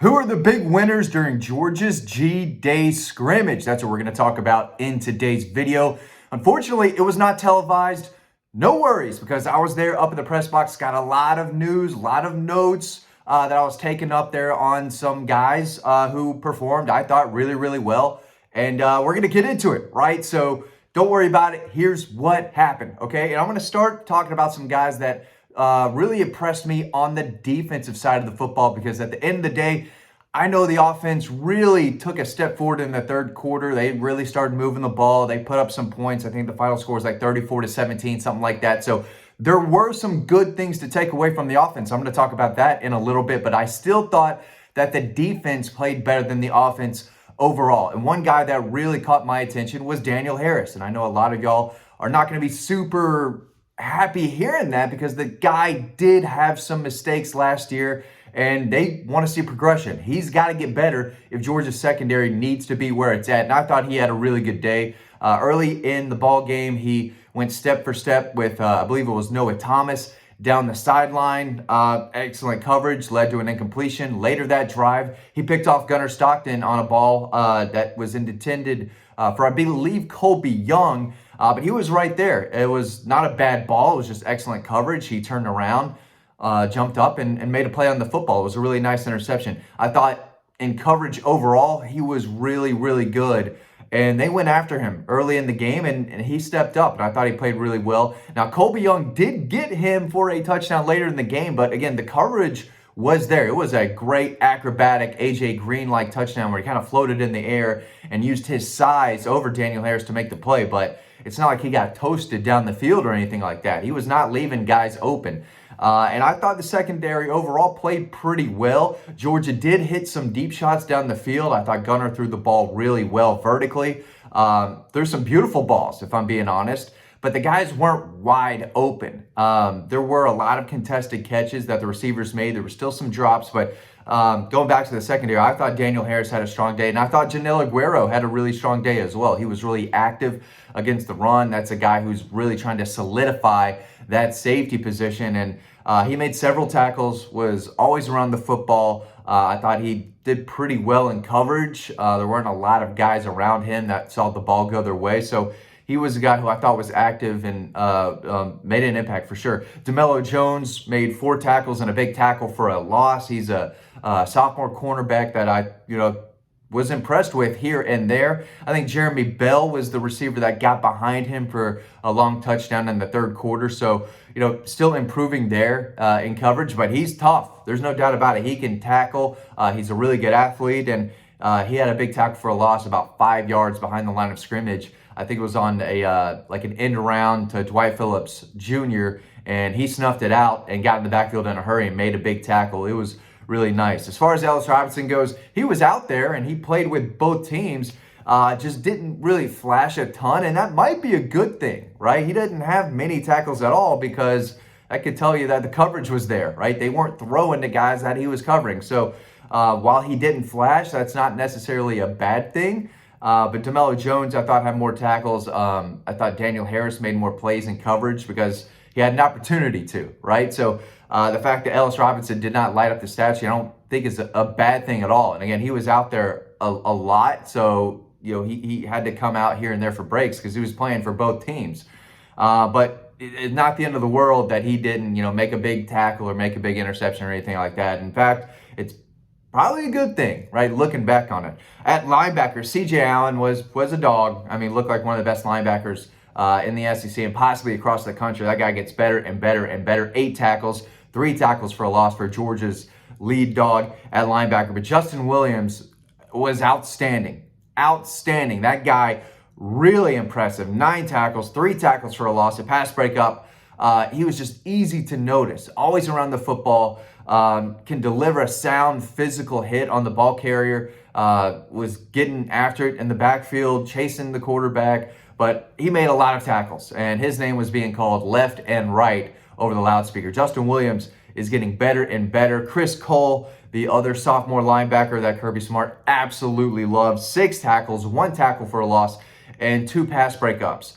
Who are the big winners during Georgia's G-Day scrimmage? That's what we're going to talk about in today's video. Unfortunately, it was not televised. No worries, because I was there up in the press box, got a lot of news, a lot of notes that I was taking up there on some guys who performed, I thought, really, really well. And we're going to get into it, right? So don't worry about it. Here's what happened, okay? And I'm going to start talking about some guys that really impressed me on the defensive side of the football, because at the end of the day, I know the offense really took a step forward in the third quarter. They really started moving the ball. They put up some points. I think the final score is like 34-17, something like that. So there were some good things to take away from the offense. I'm going to talk about that in a little bit, but I still thought that the defense played better than the offense overall. And one guy that really caught my attention was Daniel Harris. And I know a lot of y'all are not going to be super happy hearing that, because the guy did have some mistakes last year and they want to see progression. He's got to get better if Georgia's secondary needs to be where it's at. And I thought he had a really good day. Early in the ball game, he went step for step with, I believe it was Noah Thomas, down the sideline. Excellent coverage, led to an incompletion. Later that drive, he picked off Gunnar Stockton on a ball that was intended for, I believe, Colby Young. But he was right there. It was not a bad ball. It was just excellent coverage. He turned around, jumped up, and made a play on the football. It was a really nice interception. I thought in coverage overall, he was really, really good. And they went after him early in the game, and he stepped up. And I thought he played really well. Now, Colby Young did get him for a touchdown later in the game. But again, the coverage was there. It was a great acrobatic A.J. Green-like touchdown where he kind of floated in the air and used his size over Daniel Harris to make the play. But it's not like he got toasted down the field or anything like that. He was not leaving guys open. And I thought the secondary overall played pretty well. Georgia did hit some deep shots down the field. I thought Gunnar threw the ball really well vertically. There's some beautiful balls, if I'm being honest. But the guys weren't wide open. There were a lot of contested catches that the receivers made. There were still some drops, but going back to the secondary, I thought Daniel Harris had a strong day, and I thought Janelle Aguero had a really strong day as well. He was really active against the run. That's a guy who's really trying to solidify that safety position, and he made several tackles, was always around the football. I thought he did pretty well in coverage. There weren't a lot of guys around him that saw the ball go their way, so he was a guy who I thought was active and made an impact for sure. DeMello Jones made 4 tackles and a big tackle for a loss. He's a sophomore cornerback that I was impressed with here and there. I think Jeremy Bell was the receiver that got behind him for a long touchdown in the third quarter. So, still improving there in coverage, but he's tough. There's no doubt about it. He can tackle. He's a really good athlete, and he had a big tackle for a loss about 5 yards behind the line of scrimmage. I think it was on a like an end around to Dwight Phillips Jr., and he snuffed it out and got in the backfield in a hurry and made a big tackle. It was really nice. As far as Ellis Robinson goes, he was out there and he played with both teams. Just didn't really flash a ton, and that might be a good thing, right? He didn't have many tackles at all, because I could tell you that the coverage was there, right? They weren't throwing the guys that he was covering. So while he didn't flash, that's not necessarily a bad thing. But DeMello Jones, I thought, had more tackles. I thought Daniel Harris made more plays in coverage because he had an opportunity to, right? So the fact that Ellis Robinson did not light up the stat sheet, I don't think is a bad thing at all. And again, he was out there a lot, so he had to come out here and there for breaks because he was playing for both teams. But it's not the end of the world that he didn't, make a big tackle or make a big interception or anything like that. In fact, it's probably a good thing, right, looking back on it. At linebacker, C.J. Allen was a dog. I mean, looked like one of the best linebackers in the SEC and possibly across the country. That guy gets better and better and better. 8 tackles, 3 tackles for a loss for Georgia's lead dog at linebacker. But Justin Williams was outstanding. Outstanding. That guy, really impressive. 9 tackles, 3 tackles for a loss, a pass breakup. He was just easy to notice. Always around the football. Can deliver a sound physical hit on the ball carrier. Was getting after it in the backfield, chasing the quarterback. But he made a lot of tackles, and his name was being called left and right over the loudspeaker. Justin Williams is getting better and better. Chris Cole, the other sophomore linebacker that Kirby Smart absolutely loves, 6 tackles, 1 tackle for a loss, and 2 pass breakups.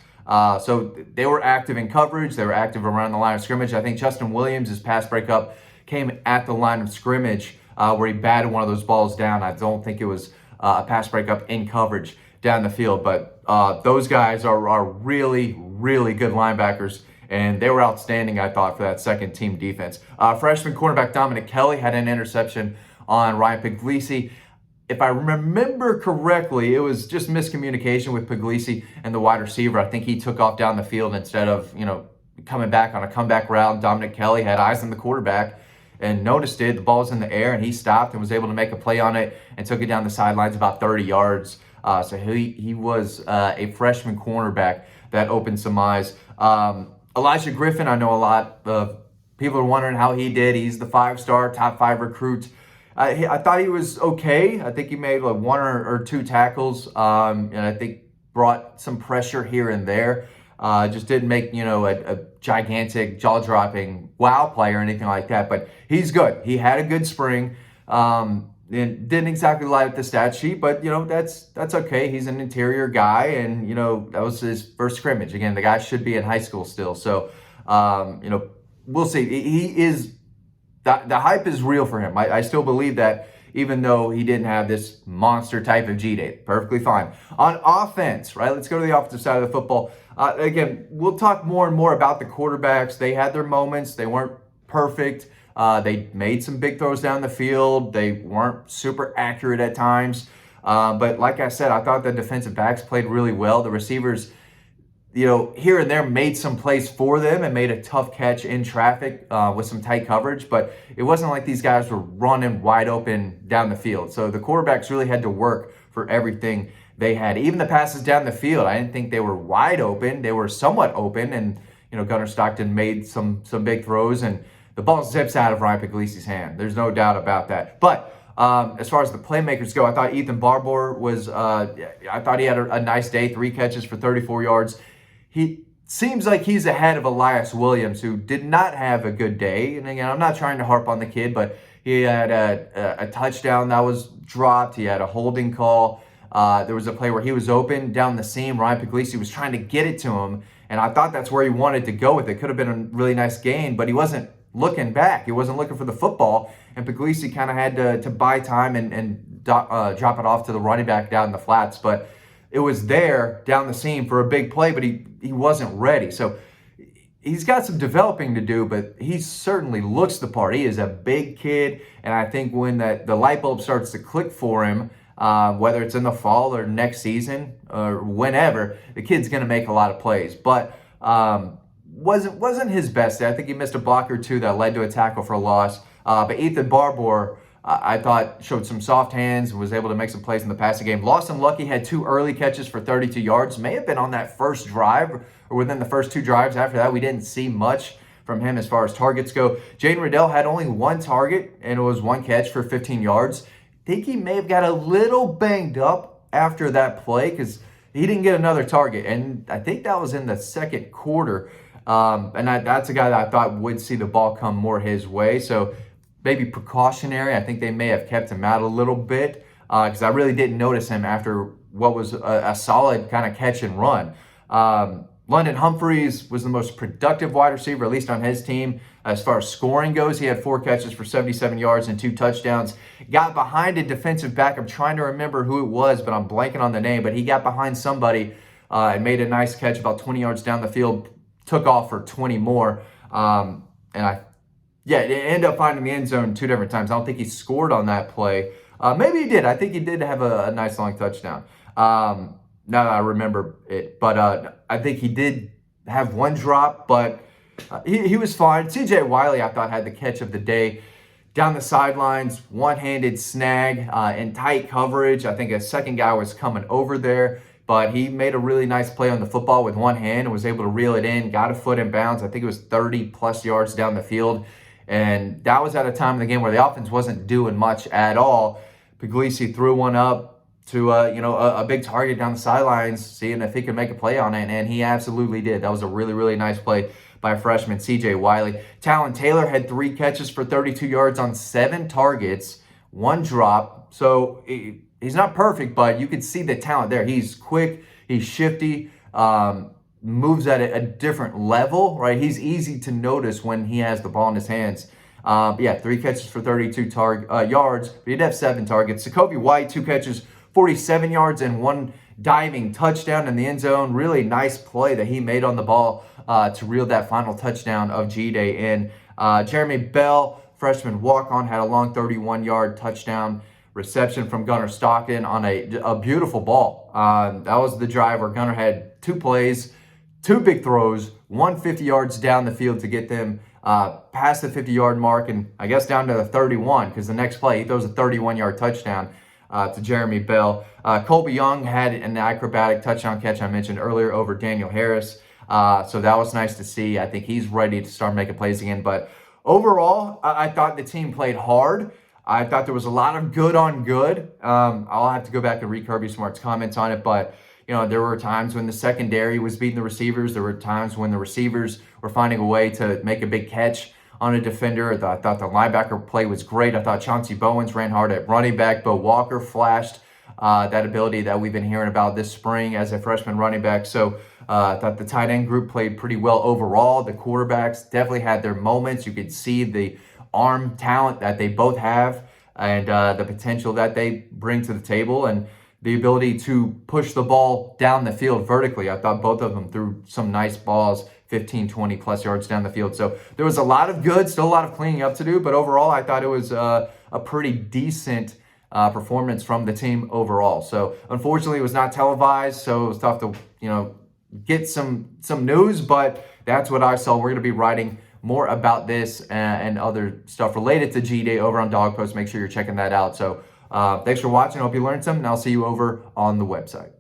So they were active in coverage. They were active around the line of scrimmage. I think Justin Williams' pass breakup came at the line of scrimmage where he batted one of those balls down. I don't think it was a pass breakup in coverage down the field, but those guys are really, really good linebackers, and they were outstanding, I thought, for that second team defense. Freshman cornerback Dominic Kelly had an interception on Ryan Puglisi. If I remember correctly, it was just miscommunication with Puglisi and the wide receiver. I think he took off down the field instead of, coming back on a comeback route. Dominic Kelly had eyes on the quarterback and noticed it. The ball was in the air, and he stopped and was able to make a play on it and took it down the sidelines about 30 yards. So he was a freshman cornerback that opened some eyes. Elijah Griffin, I know a lot of people are wondering how he did. He's the 5-star, top 5 recruit. I thought he was okay. I think he made like 1 or 2 tackles, and I think brought some pressure here and there. Just didn't make, a gigantic jaw-dropping wow play or anything like that. But he's good. He had a good spring. And didn't exactly light up the stat sheet, but, that's okay. He's an interior guy, and, that was his first scrimmage. Again, the guy should be in high school still. So, we'll see. He is... The hype is real for him. I still believe that, even though he didn't have this monster type of G-Day. Perfectly fine. On offense, right? Let's go to the offensive side of the football. Again, we'll talk more and more about the quarterbacks. They had their moments. They weren't perfect. They made some big throws down the field. They weren't super accurate at times. But like I said, I thought the defensive backs played really well. The receivers, here and there made some plays for them and made a tough catch in traffic with some tight coverage, but it wasn't like these guys were running wide open down the field. So the quarterbacks really had to work for everything they had. Even the passes down the field, I didn't think they were wide open. They were somewhat open, and Gunnar Stockton made some big throws, and the ball zips out of Ryan Puglisi's hand. There's no doubt about that. But as far as the playmakers go, I thought Ethan Barbour was, I thought he had a nice day, 3 catches for 34 yards. He seems like he's ahead of Elias Williams, who did not have a good day. And again, I'm not trying to harp on the kid, but he had a touchdown that was dropped. He had a holding call. There was a play where he was open down the seam. Ryan Puglisi was trying to get it to him, and I thought that's where he wanted to go with it. Could have been a really nice gain, but he wasn't looking back. He wasn't looking for the football, and Puglisi kind of had to buy time and drop it off to the running back down in the flats. But it was there down the seam for a big play, but he wasn't ready. So he's got some developing to do, but he certainly looks the part. He is a big kid, and I think when the light bulb starts to click for him, whether it's in the fall or next season or whenever, the kid's going to make a lot of plays. But wasn't his best day. I think he missed a block or 2 that led to a tackle for a loss. But Ethan Barbour, I thought, showed some soft hands and was able to make some plays in the passing game. Lawson Lucky had 2 early catches for 32 yards. May have been on that first drive or within the first 2 drives. After that, we didn't see much from him as far as targets go. Jaden Riddell had only 1 target, and it was 1 catch for 15 yards. I think he may have got a little banged up after that play because he didn't get another target. And I think that was in the second quarter. And that's a guy that I thought would see the ball come more his way. So maybe precautionary. I think they may have kept him out a little bit because I really didn't notice him after what was a solid kind of catch and run. London Humphreys was the most productive wide receiver, at least on his team. As far as scoring goes, he had 4 catches for 77 yards and 2 touchdowns. Got behind a defensive back. I'm trying to remember who it was, but I'm blanking on the name. But he got behind somebody and made a nice catch about 20 yards down the field, took off for 20 more. It ended up finding the end zone 2 different times. I don't think he scored on that play. Maybe he did. I think he did have a nice long touchdown. Now that I remember it. But I think he did have 1 drop, but he was fine. CJ Wiley, I thought, had the catch of the day. Down the sidelines, one-handed snag in tight coverage. I think a second guy was coming over there, but he made a really nice play on the football with 1 hand and was able to reel it in, got a foot in bounds. I think it was 30-plus yards down the field. And that was at a time in the game where the offense wasn't doing much at all. Puglisi threw one up to a big target down the sidelines, seeing if he could make a play on it, and he absolutely did. That was a really, really nice play by freshman CJ Wiley. Talon Taylor had 3 catches for 32 yards on 7 targets, 1 drop. So he's not perfect, but you can see the talent there. He's quick, he's shifty, moves at a different level, right? He's easy to notice when he has the ball in his hands. But yeah, 3 catches for 32 yards, but he did have 7 targets. Jacoby White, 2 catches, 47 yards, and 1 diving touchdown in the end zone. Really nice play that he made on the ball to reel that final touchdown of G-Day in. Jeremy Bell, freshman walk-on, had a long 31-yard touchdown reception from Gunnar Stockton on a beautiful ball. That was the drive where Gunnar had 2 plays, 2 big throws, 150 yards down the field to get them past the 50-yard mark, and I guess down to the 31, because the next play he throws a 31-yard touchdown to Jeremy Bell. Colby Young had an acrobatic touchdown catch I mentioned earlier over Daniel Harris, so that was nice to see. I think he's ready to start making plays again. But overall, I thought the team played hard. I thought there was a lot of good on good. I'll have to go back and read Kirby Smart's comments on it, but there were times when the secondary was beating the receivers. There were times when the receivers were finding a way to make a big catch on a defender. I thought the linebacker play was great. I thought Chauncey Bowens ran hard at running back. Bo Walker flashed that ability that we've been hearing about this spring as a freshman running back. So I thought the tight end group played pretty well overall. The quarterbacks definitely had their moments. You could see the arm talent that they both have and the potential that they bring to the table, and the ability to push the ball down the field vertically. I thought both of them threw some nice balls, 15, 20 plus yards down the field. So there was a lot of good, still a lot of cleaning up to do, but overall I thought it was a pretty decent performance from the team overall. So unfortunately it was not televised, so it was tough to get some news, but that's what I saw. We're going to be writing more about this and other stuff related to G-Day over on Dawg Post. Make sure you're checking that out. So thanks for watching. I hope you learned something, and I'll see you over on the website.